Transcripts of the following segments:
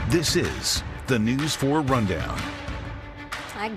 This is the News 4 Rundown.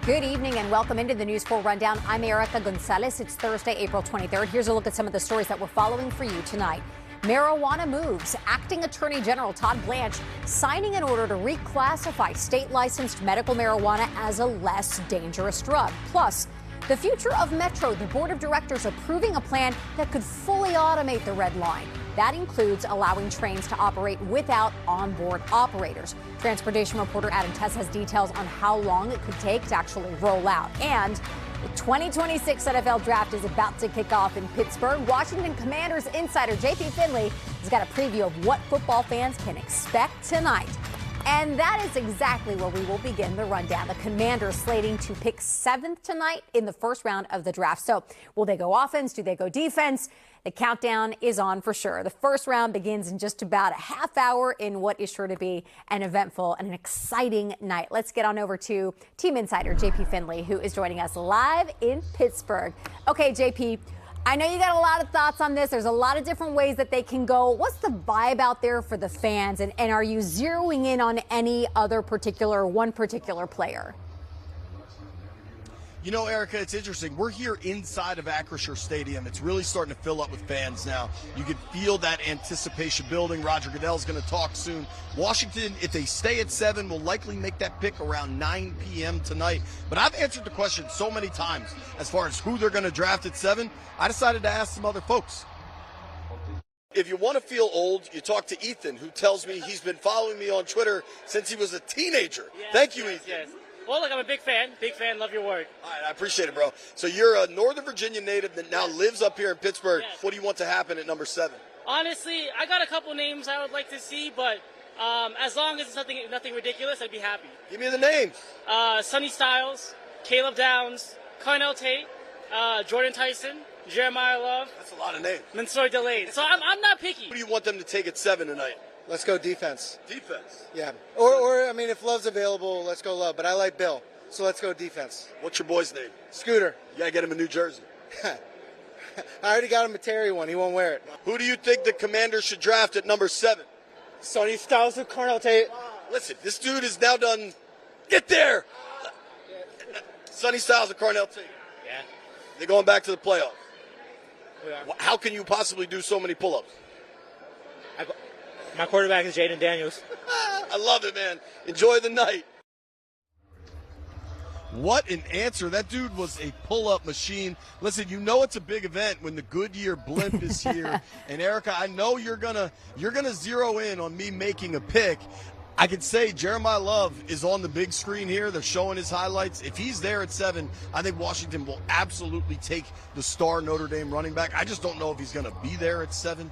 Good evening and welcome into the News 4 Rundown. I'm Erica Gonzalez. It's Thursday, April 23rd. Here's a look at some of the stories that we're following for you tonight. Marijuana moves. Acting Attorney General Todd Blanche signing an order to reclassify state-licensed medical marijuana as a less dangerous drug. Plus, the future of Metro, the board of directors approving a plan that could fully automate the red line. That includes allowing trains to operate without onboard operators. Transportation reporter Adam Tess has details on how long it could take to actually roll out. And the 2026 NFL Draft is about to kick off in Pittsburgh. Washington Commanders insider JP Finlay has got a preview of what football fans can expect tonight. And that is exactly where we will begin the rundown. The Commanders slating to pick 7th tonight in the first round of the draft. So will they go offense? Do they go defense? The countdown is on for sure. The first round begins in just about a half hour in what is sure to be an eventful and an exciting night. Let's get on over to team insider JP Finlay, who is joining us live in Pittsburgh. Okay, JP, I know you got a lot of thoughts on this. There's a lot of different ways that they can go. What's the vibe out there for the fans? And are you zeroing in on any other one particular player? You know, Erica, it's interesting. We're here inside of Acrisure Stadium. It's really starting to fill up with fans now. You can feel that anticipation building. Roger Goodell's going to talk soon. Washington, if they stay at 7, will likely make that pick around 9 p.m. tonight. But I've answered the question so many times as far as who they're going to draft at 7. I decided to ask some other folks. If you want to feel old, you talk to Ethan, who tells me he's been following me on Twitter since he was a teenager. Yes, Thank you, yes, Ethan. yes. Well, look, I'm a big fan, love your work. All right, I appreciate it, bro. So you're a Northern Virginia native that now lives up here in Pittsburgh. Yes. What do you want to happen at number 7? Honestly, I got a couple names I would like to see, but as long as it's nothing ridiculous, I'd be happy. Give me the names. Sonny Styles, Caleb Downs, Carnell Tate, Jordan Tyson, Jeremiah Love. That's a lot of names. Mansour Delaney. So I'm not picky. Who do you want them to take at 7 tonight? Let's go defense. Defense. Yeah. Or I mean, if Love's available, let's go Love. But I like Bill, so let's go defense. What's your boy's name? Scooter. You gotta get him a New Jersey. I already got him a Terry one. He won't wear it. Who do you think the Commanders should draft at number 7? Sonny Styles with Carnell Tate. Listen, this dude is now done. Get there. Sonny Styles and Carnell Tate. Yeah. They're going back to the playoffs. Yeah. How can you possibly do so many pull-ups? My quarterback is Jaden Daniels. I love it, man. Enjoy the night. What an answer. That dude was a pull-up machine. Listen, you know it's a big event when the Goodyear blimp is here. And Erica, I know you're gonna zero in on me making a pick. I could say Jeremiah Love is on the big screen here. They're showing his highlights. If he's there at 7, I think Washington will absolutely take the star Notre Dame running back. I just don't know if he's going to be there at 7.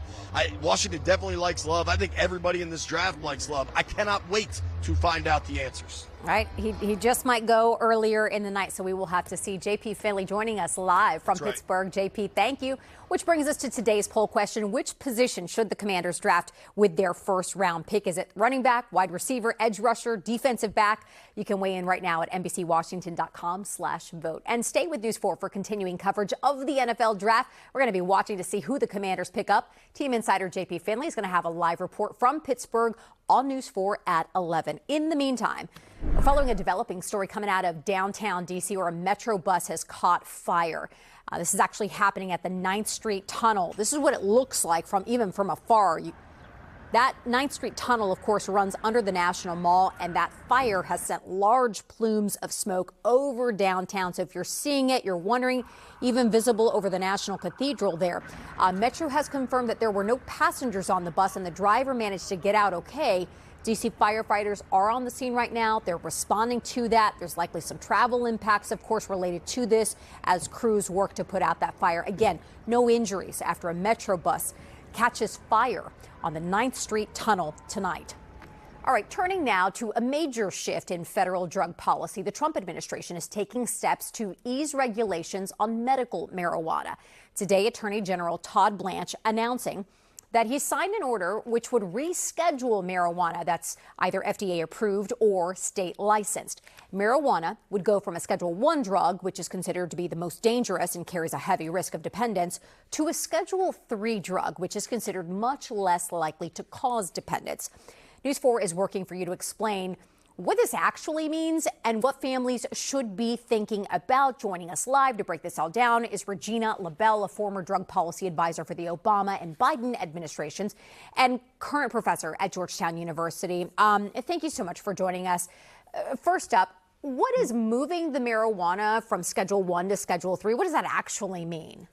Washington definitely likes Love. I think everybody in this draft likes Love. I cannot wait to find out the answers. Right. He just might go earlier in the night, so we will have to see. JP Finlay joining us live from Pittsburgh. JP, thank you. Which brings us to today's poll question. Which position should the Commanders draft with their first round pick? Is it running back, wide receiver, edge rusher, defensive back? You can weigh in right now at NBCWashington.com/vote. And stay with News 4 for continuing coverage of the NFL draft. We're going to be watching to see who the Commanders pick up. Team insider JP Finlay is going to have a live report from Pittsburgh on News 4 at 11. In the meantime, we're following a developing story coming out of downtown D.C. where a Metro bus has caught fire. This is actually happening at the 9th Street Tunnel. This is what it looks like even from afar. That 9th Street Tunnel, of course, runs under the National Mall, and that fire has sent large plumes of smoke over downtown. So if you're seeing it, you're wondering, even visible over the National Cathedral there. Metro has confirmed that there were no passengers on the bus, and the driver managed to get out okay. D.C. firefighters are on the scene right now. They're responding to that. There's likely some travel impacts, of course, related to this as crews work to put out that fire. Again, no injuries after a Metro bus catches fire on the 9th Street Tunnel tonight. All right, turning now to a major shift in federal drug policy. The Trump administration is taking steps to ease regulations on medical marijuana. Today, Attorney General Todd Blanche announcing that he signed an order which would reschedule marijuana that's either FDA approved or state licensed. Marijuana would go from a Schedule 1 drug, which is considered to be the most dangerous and carries a heavy risk of dependence, to a Schedule 3 drug, which is considered much less likely to cause dependence. News 4 is working for you to explain what this actually means and what families should be thinking about. Joining us live to break this all down is Regina LaBelle, a former drug policy advisor for the Obama and Biden administrations and current professor at Georgetown University. Thank you so much for joining us. First up, what is moving the marijuana from Schedule 1 to Schedule 3? What does that actually mean?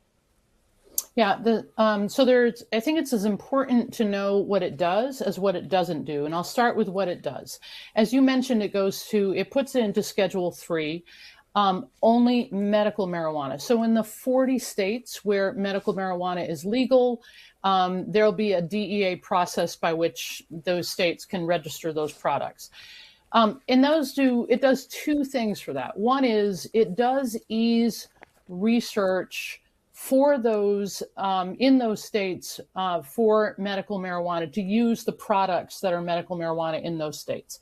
Yeah, I think it's as important to know what it does as what it doesn't do. And I'll start with what it does. As you mentioned, it puts it into Schedule 3, only medical marijuana. So in the 40 states where medical marijuana is legal, there'll be a DEA process by which those states can register those products. And it does two things for that. One is it does ease research for those in those states for medical marijuana to use the products that are medical marijuana in those states.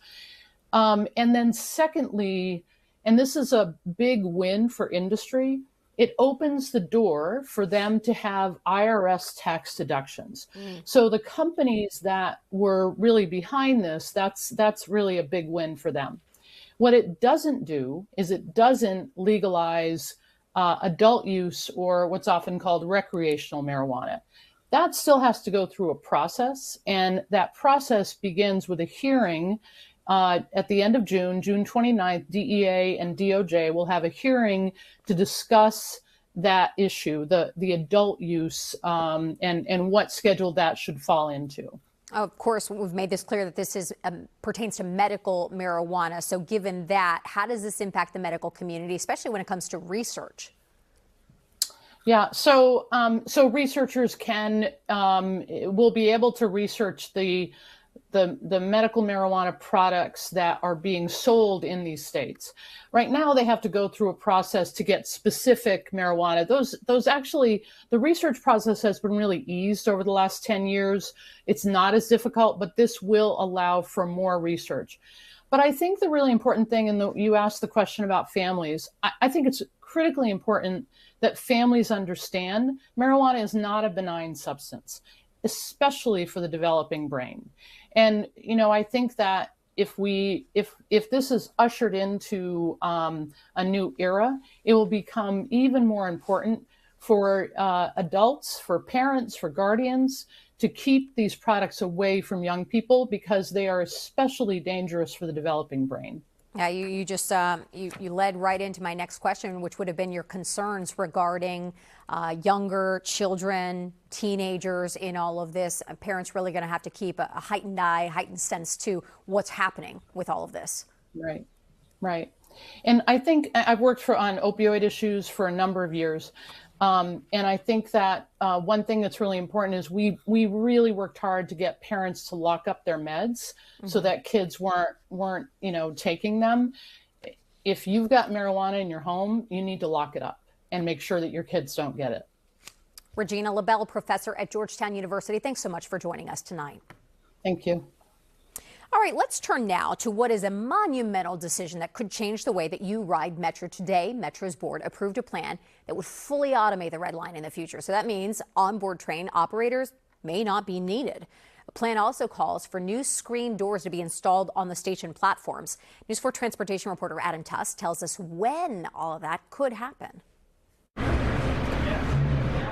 And then secondly, and this is a big win for industry, it opens the door for them to have IRS tax deductions. So the companies that were really behind this, that's really a big win for them. What it doesn't do is it doesn't legalize adult use or what's often called recreational marijuana. That still has to go through a process, and that process begins with a hearing at the end of June 29th. DEA and DOJ will have a hearing to discuss that issue, the adult use, and what schedule that should fall into. Of course, we've made this clear that this pertains to medical marijuana. So given that, how does this impact the medical community, especially when it comes to research? Yeah, so researchers will be able to research the medical marijuana products that are being sold in these states. Right now, they have to go through a process to get specific marijuana. Those actually, the research process has been really eased over the last 10 years. It's not as difficult, but this will allow for more research. But I think the really important thing, and you asked the question about families, I think it's critically important that families understand marijuana is not a benign substance, especially for the developing brain. And, I think that if this is ushered into a new era, it will become even more important for adults, for parents, for guardians to keep these products away from young people because they are especially dangerous for the developing brain. Yeah, you just you led right into my next question, which would have been your concerns regarding younger children, teenagers in all of this. Parents really going to have to keep a heightened eye, heightened sense to what's happening with all of this. Right. And I think I've worked on opioid issues for a number of years. And I think that one thing that's really important is we really worked hard to get parents to lock up their meds so that kids weren't taking them. If you've got marijuana in your home, you need to lock it up and make sure that your kids don't get it. Regina LaBelle, professor at Georgetown University, thanks so much for joining us tonight. Thank you. All right, let's turn now to what is a monumental decision that could change the way that you ride Metro. Today, Metro's board approved a plan that would fully automate the Red Line in the future. So that means onboard train operators may not be needed. The plan also calls for new screen doors to be installed on the station platforms. News 4 transportation reporter Adam Tuss tells us when all of that could happen.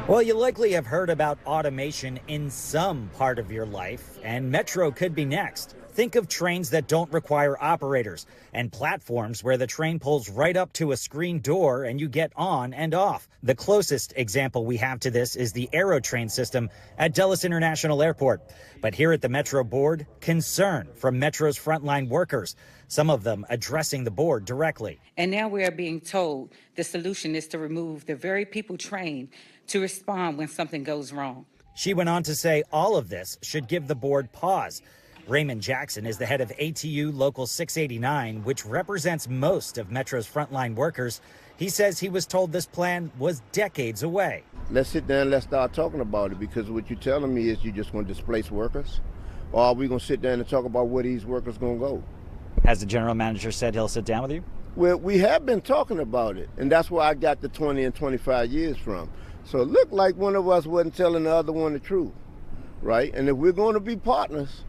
Well, you likely have heard about automation in some part of your life, and Metro could be next. Think of trains that don't require operators and platforms where the train pulls right up to a screen door and you get on and off. The closest example we have to this is the AeroTrain system at Dulles International Airport. But here at the Metro board, concern from Metro's frontline workers, some of them addressing the board directly. And now we are being told the solution is to remove the very people trained to respond when something goes wrong. She went on to say all of this should give the board pause. Raymond Jackson is the head of ATU Local 689, which represents most of Metro's frontline workers. He says he was told this plan was decades away. Let's sit down and let's start talking about it, because what you're telling me is you're just going to displace workers? Or are we going to sit down and talk about where these workers are going to go? Has the general manager said he'll sit down with you? Well, we have been talking about it, and that's where I got the 20 and 25 years from. So it looked like one of us wasn't telling the other one the truth, right? And if we're going to be partners,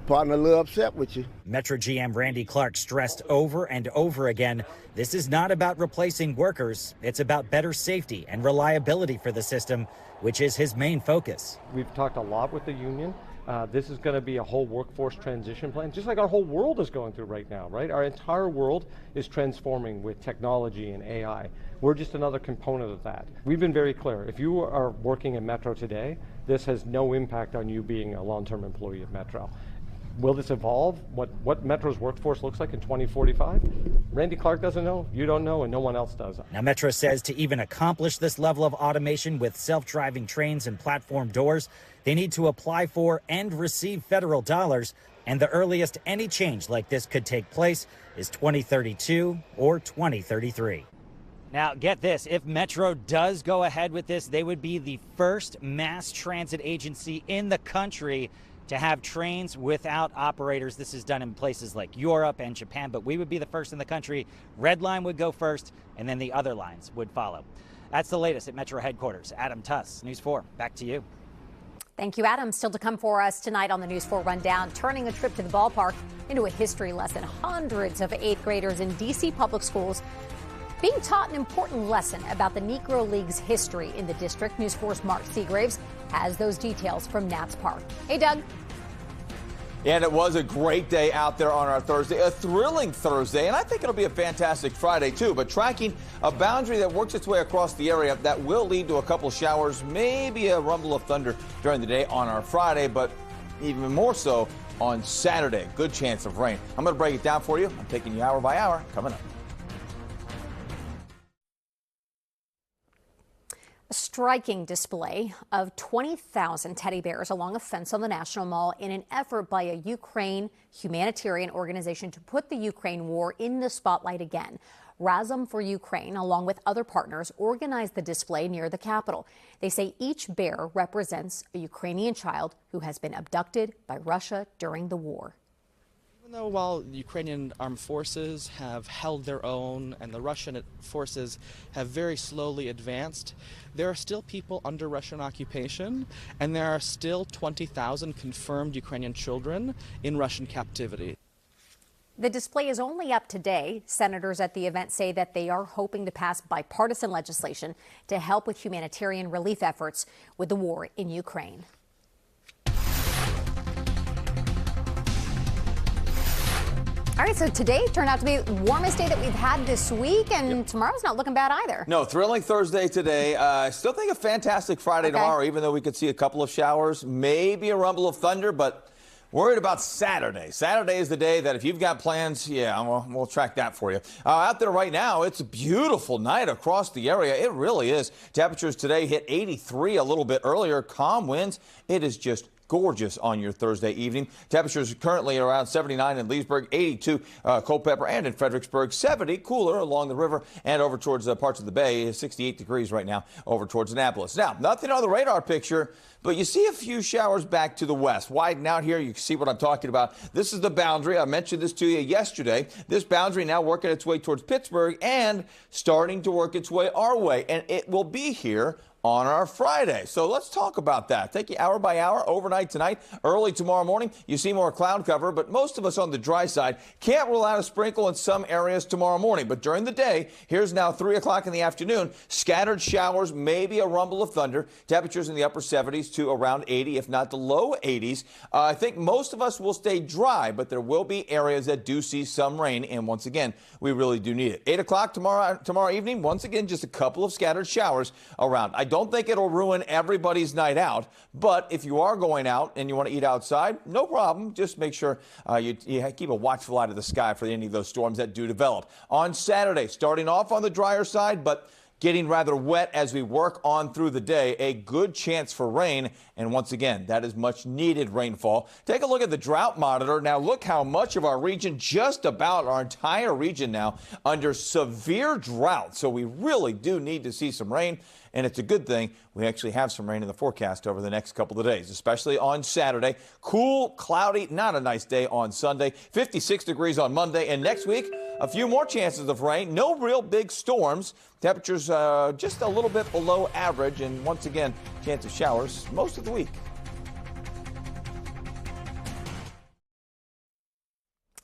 partner a little upset with you. Metro GM Randy Clark stressed over and over again, this is not about replacing workers. It's about better safety and reliability for the system, which is his main focus. We've talked a lot with the union. This is going to be a whole workforce transition plan, just like our whole world is going through right now, right? Our entire world is transforming with technology and AI. We're just another component of that. We've been very clear. If you are working at Metro today, this has no impact on you being a long-term employee of Metro. Will this evolve? What Metro's workforce looks like in 2045? Randy Clark doesn't know, you don't know, and no one else does. Now, Metro says to even accomplish this level of automation with self-driving trains and platform doors, they need to apply for and receive federal dollars. And the earliest any change like this could take place is 2032 or 2033. Now, get this, if Metro does go ahead with this, they would be the first mass transit agency in the country to have trains without operators. This is done in places like Europe and Japan, but we would be the first in the country. Red Line would go first, and then the other lines would follow. That's the latest at Metro headquarters. Adam Tuss, News 4, back to you. Thank you, Adam. Still to come for us tonight on the News 4 Rundown, turning a trip to the ballpark into a history lesson. Hundreds of 8th graders in D.C. public schools being taught an important lesson about the Negro League's history in the district. News 4's Mark Seagraves has those details from Nats Park. Hey, Doug. And it was a great day out there on our Thursday, a thrilling Thursday, and I think it'll be a fantastic Friday too. But tracking a boundary that works its way across the area that will lead to a couple showers, maybe a rumble of thunder during the day on our Friday, but even more so on Saturday. Good chance of rain. I'm going to break it down for you. I'm taking you hour by hour coming up. A striking display of 20,000 teddy bears along a fence on the National Mall in an effort by a Ukraine humanitarian organization to put the Ukraine war in the spotlight again. Razom for Ukraine, along with other partners, organized the display near the Capitol. They say each bear represents a Ukrainian child who has been abducted by Russia during the war. Even though while the Ukrainian armed forces have held their own and the Russian forces have very slowly advanced, there are still people under Russian occupation, and there are still 20,000 confirmed Ukrainian children in Russian captivity. The display is only up today. Senators at the event say that they are hoping to pass bipartisan legislation to help with humanitarian relief efforts with the war in Ukraine. All right, so today turned out to be the warmest day that we've had this week, and tomorrow's not looking bad either. No, thrilling Thursday today. I still think a fantastic Friday tomorrow, even though we could see a couple of showers, maybe a rumble of thunder, but worried about Saturday. Saturday is the day that if you've got plans, we'll track that for you. Out there right now, it's a beautiful night across the area. It really is. Temperatures today hit 83 a little bit earlier. Calm winds. It is just gorgeous on your Thursday evening. Temperatures currently around 79 in Leesburg, 82 Culpeper, and in Fredericksburg, 70 cooler along the river and over towards parts of the bay, 68 degrees right now over towards Annapolis. Now, nothing on the radar picture, but you see a few showers back to the west. Widen out here, you can see what I'm talking about. This is the boundary. I mentioned this to you yesterday. This boundary now working its way towards Pittsburgh and starting to work its way our way, and it will be here on our Friday. So let's talk about that. Take you hour by hour, overnight tonight, early tomorrow morning. You see more cloud cover, but most of us on the dry side can't rule out a sprinkle in some areas tomorrow morning. But during the day, here's now 3 o'clock in the afternoon, scattered showers, maybe a rumble of thunder. Temperatures in the upper 70s to around 80, if not the low 80s. I think most of us will stay dry, but there will be areas that do see some rain. And once again, we really do need it. 8 o'clock tomorrow evening, once again, just a couple of scattered showers around. I don't think it'll ruin everybody's night out, but if you are going out and you want to eat outside, no problem. Just make sure you keep a watchful eye to the sky for any of those storms that do develop. On Saturday, starting off on the drier side, but getting rather wet as we work on through the day, a good chance for rain. And once again, that is much needed rainfall. Take a look at the drought monitor. Now look how much of our region, just about our entire region now, under severe drought. So we really do need to see some rain. And it's a good thing we actually have some rain in the forecast over the next couple of days, especially on Saturday. Cool, cloudy, not a nice day on Sunday. 56 degrees on Monday. And next week, a few more chances of rain. No real big storms. Temperatures just a little bit below average. And once again, chance of showers most of the week.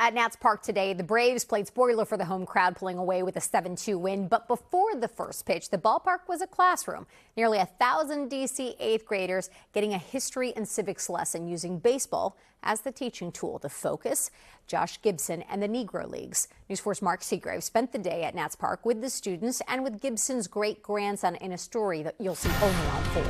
At Nats Park today, the Braves played spoiler for the home crowd, pulling away with a 7-2 win. But before the first pitch, the ballpark was a classroom. Nearly 1,000 D.C. 8th graders getting a history and civics lesson using baseball as the teaching tool to focus. Josh Gibson and the Negro Leagues. News 4's Mark Seagrave spent the day at Nats Park with the students and with Gibson's great-grandson in a story that you'll see only on 4.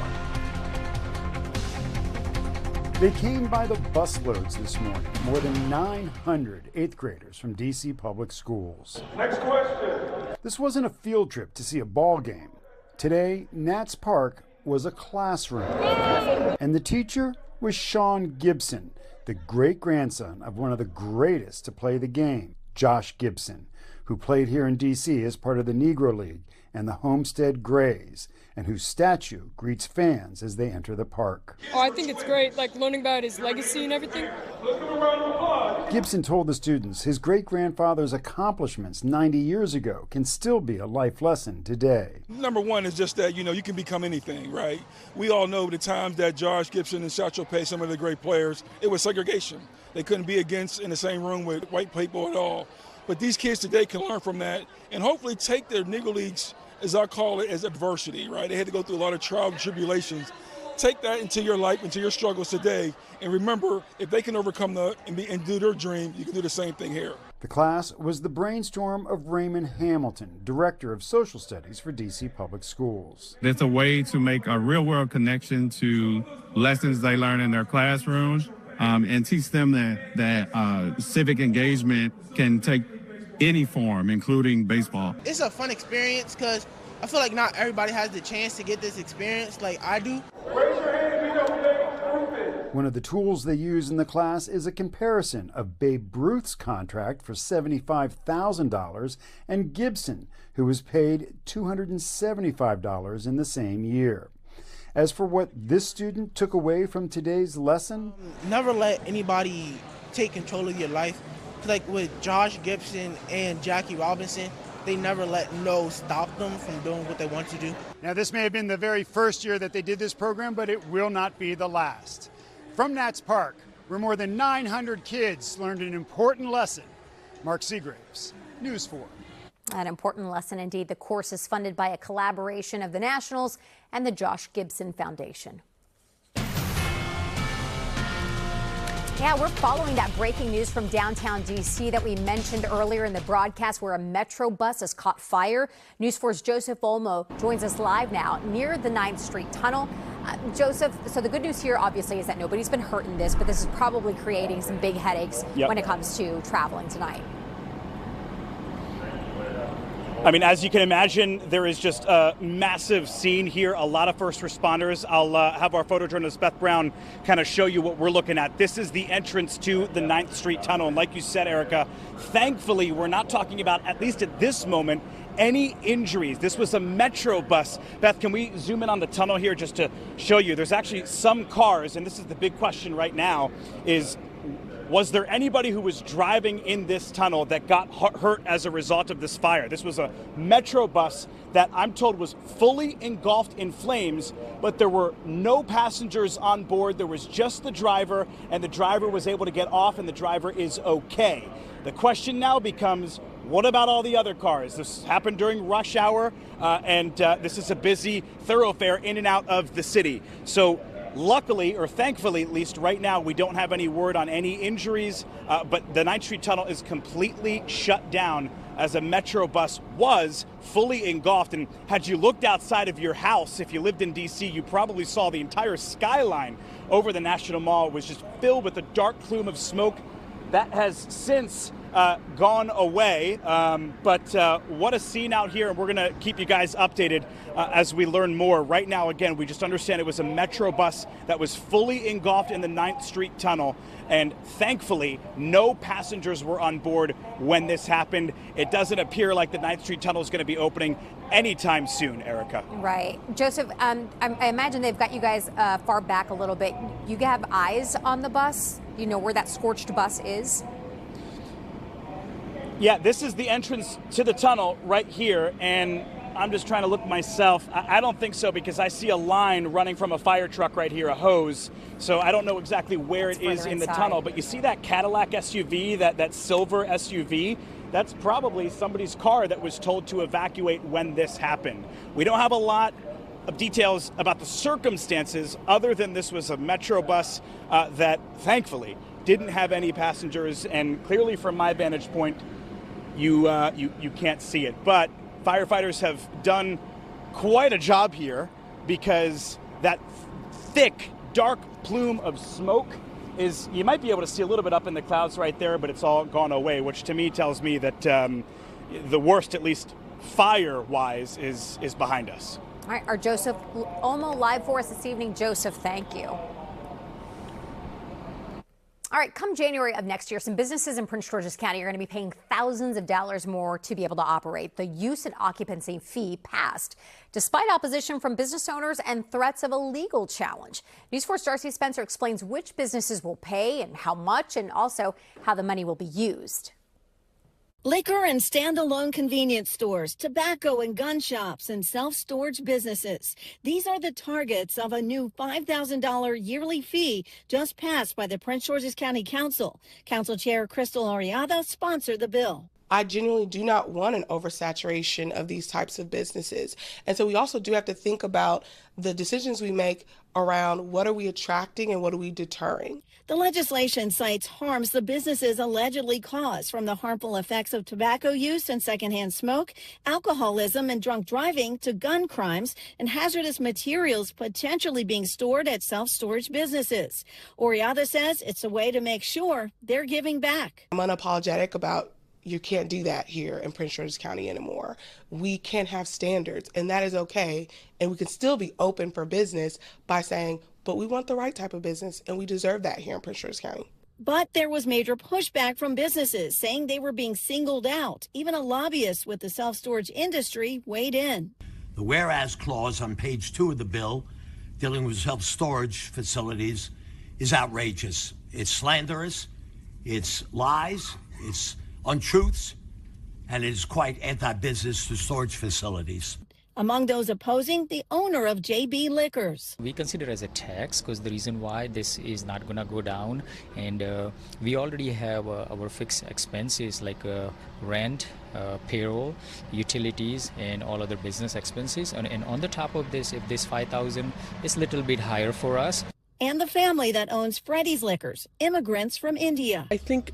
They came by the busloads this morning, more than 900 8th graders from D.C. public schools. Next question. This wasn't a field trip to see a ball game. Today, Nats Park was a classroom. And the teacher was Sean Gibson, the great-grandson of one of the greatest to play the game, Josh Gibson, who played here in D.C. as part of the Negro League and the Homestead Grays, and whose statue greets fans as they enter the park. Oh, I think it's great, like learning about his legacy and everything. Gibson told the students his great-grandfather's accomplishments 90 years ago can still be a life lesson today. Number one is just that, you can become anything, right? We all know the times that Josh Gibson and Satchel Paige, some of the great players, it was segregation. They couldn't be in the same room with white people at all. But these kids today can learn from that and hopefully take their Negro Leagues, as I call it, as adversity, right? They had to go through a lot of trials and tribulations. Take that into your life, into your struggles today, and remember, if they can overcome and do their dream, you can do the same thing here. The class was the brainstorm of Raymond Hamilton, Director of Social Studies for D.C. Public Schools. It's a way to make a real-world connection to lessons they learn in their classrooms and teach them that civic engagement can take any form, including baseball. It's a fun experience because I feel like not everybody has the chance to get this experience like I do. Raise your hand if you know Babe Ruth is. One of the tools they use in the class is a comparison of Babe Ruth's contract for $75,000 and Gibson, who was paid $275 in the same year. As for what this student took away from today's lesson, never let anybody take control of your life. Like with Josh Gibson and Jackie Robinson, they never let no stop them from doing what they want to do. Now, this may have been the very first year that they did this program, but it will not be the last. From Nats Park, where more than 900 kids learned an important lesson, Mark Seagraves, News 4. An important lesson indeed. The course is funded by a collaboration of the Nationals and the Josh Gibson Foundation. Yeah, we're following that breaking news from downtown D.C. that we mentioned earlier in the broadcast, where a Metro bus has caught fire. News 4's Joseph Olmo joins us live now near the 9th Street Tunnel. Joseph, so the good news here, obviously, is that nobody's been hurt in this, but this is probably creating some big headaches when it comes to traveling tonight. I mean, as you can imagine, there is just a massive scene here. A lot of first responders. I'll have our photojournalist Beth Brown kind of show you what we're looking at. This is the entrance to the 9th Street Tunnel. And like you said, Erica, thankfully, we're not talking about, at least at this moment, any injuries. This was a Metro bus. Beth, can we zoom in on the tunnel here just to show you? There's actually some cars, and this is the big question right now, is was there anybody who was driving in this tunnel that got hurt as a result of this fire? This was a Metro bus that I'm told was fully engulfed in flames, but there were no passengers on board. There was just the driver, and the driver was able to get off, and the driver is okay. The question now becomes, what about all the other cars? This happened during rush hour, and this is a busy thoroughfare in and out of the city. So luckily, or thankfully at least right now, we don't have any word on any injuries, but the 9th Street Tunnel is completely shut down as a Metro bus was fully engulfed. And had you looked outside of your house, if you lived in D.C., you probably saw the entire skyline over the National Mall was just filled with a dark plume of smoke. That has since gone away, but what a scene out here, and we're going to keep you guys updated as we learn more. Right now, again, we just understand it was a Metro bus that was fully engulfed in the 9th Street Tunnel, and thankfully, no passengers were on board when this happened. It doesn't appear like the 9th Street Tunnel is going to be opening anytime soon, Erica. Right. Joseph, I imagine they've got you guys far back a little bit. You have eyes on the bus? You know where that scorched bus is? Yeah, this is the entrance to the tunnel right here, and I'm just trying to look myself. I don't think so, because I see a line running from a fire truck right here, a hose. So I don't know exactly where it is in the tunnel. But you see that Cadillac SUV, that silver SUV? That's probably somebody's car that was told to evacuate when this happened. We don't have a lot of details about the circumstances other than this was a Metro bus that thankfully didn't have any passengers, and clearly from my vantage point you can't see it. But firefighters have done quite a job here, because that thick dark plume of smoke is, you might be able to see a little bit up in the clouds right there, but it's all gone away, which to me tells me that the worst, at least fire-wise, is behind us. All right, our Joseph Olmo live for us this evening. Joseph, thank you. All right, come January of next year, some businesses in Prince George's County are going to be paying thousands of dollars more to be able to operate. The use and occupancy fee passed, despite opposition from business owners and threats of a legal challenge. News 4's Darcy Spencer explains which businesses will pay and how much, and also how the money will be used. Liquor and standalone convenience stores, tobacco and gun shops, and self-storage businesses. These are the targets of a new $5,000 yearly fee just passed by the Prince George's County Council. Council Chair Crystal Oriada sponsored the bill. I genuinely do not want an oversaturation of these types of businesses. And so we also do have to think about the decisions we make around what are we attracting and what are we deterring. The legislation cites harms the businesses allegedly cause, from the harmful effects of tobacco use and secondhand smoke, alcoholism and drunk driving, to gun crimes and hazardous materials potentially being stored at self-storage businesses. Oriada says it's a way to make sure they're giving back. I'm unapologetic about you can't do that here in Prince George's County anymore. We can have standards, and that is okay. And we can still be open for business by saying, but we want the right type of business, and we deserve that here in Prince George's County. But there was major pushback from businesses saying they were being singled out. Even a lobbyist with the self-storage industry weighed in. The whereas clause on page 2 of the bill dealing with self-storage facilities is outrageous. It's slanderous, it's lies, it's untruths, and it is quite anti-business to storage facilities. Among those opposing, the owner of JB Liquors. We consider it as a tax because the reason why this is not going to go down, and we already have our fixed expenses like rent, payroll, utilities, and all other business expenses. And on the top of this, if this $5,000 is a little bit higher for us. And the family that owns Freddy's Liquors, immigrants from India. I think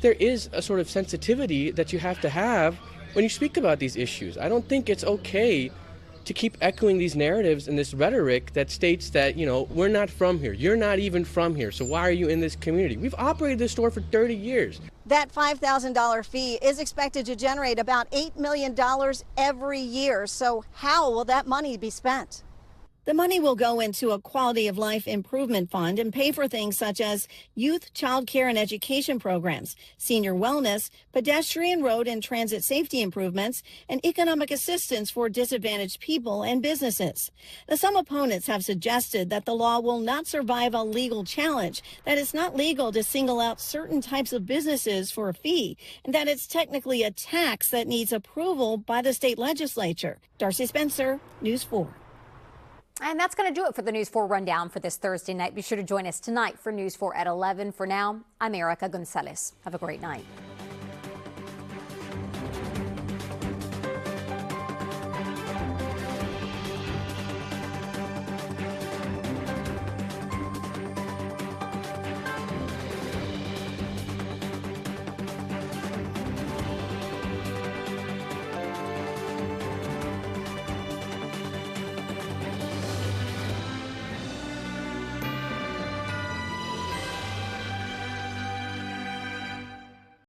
there is a sort of sensitivity that you have to have when you speak about these issues. I don't think it's okay to keep echoing these narratives and this rhetoric that states that, you know, we're not from here. You're not even from here, so why are you in this community? We've operated this store for 30 years. That $5,000 fee is expected to generate about $8 million every year. So how will that money be spent? The money will go into a quality of life improvement fund and pay for things such as youth, child care and education programs, senior wellness, pedestrian, road and transit safety improvements, and economic assistance for disadvantaged people and businesses. Now, some opponents have suggested that the law will not survive a legal challenge, that it's not legal to single out certain types of businesses for a fee, and that it's technically a tax that needs approval by the state legislature. Darcy Spencer, News 4. And that's going to do it for the News 4 Rundown for this Thursday night. Be sure to join us tonight for News 4 at 11. For now, I'm Erica Gonzalez. Have a great night.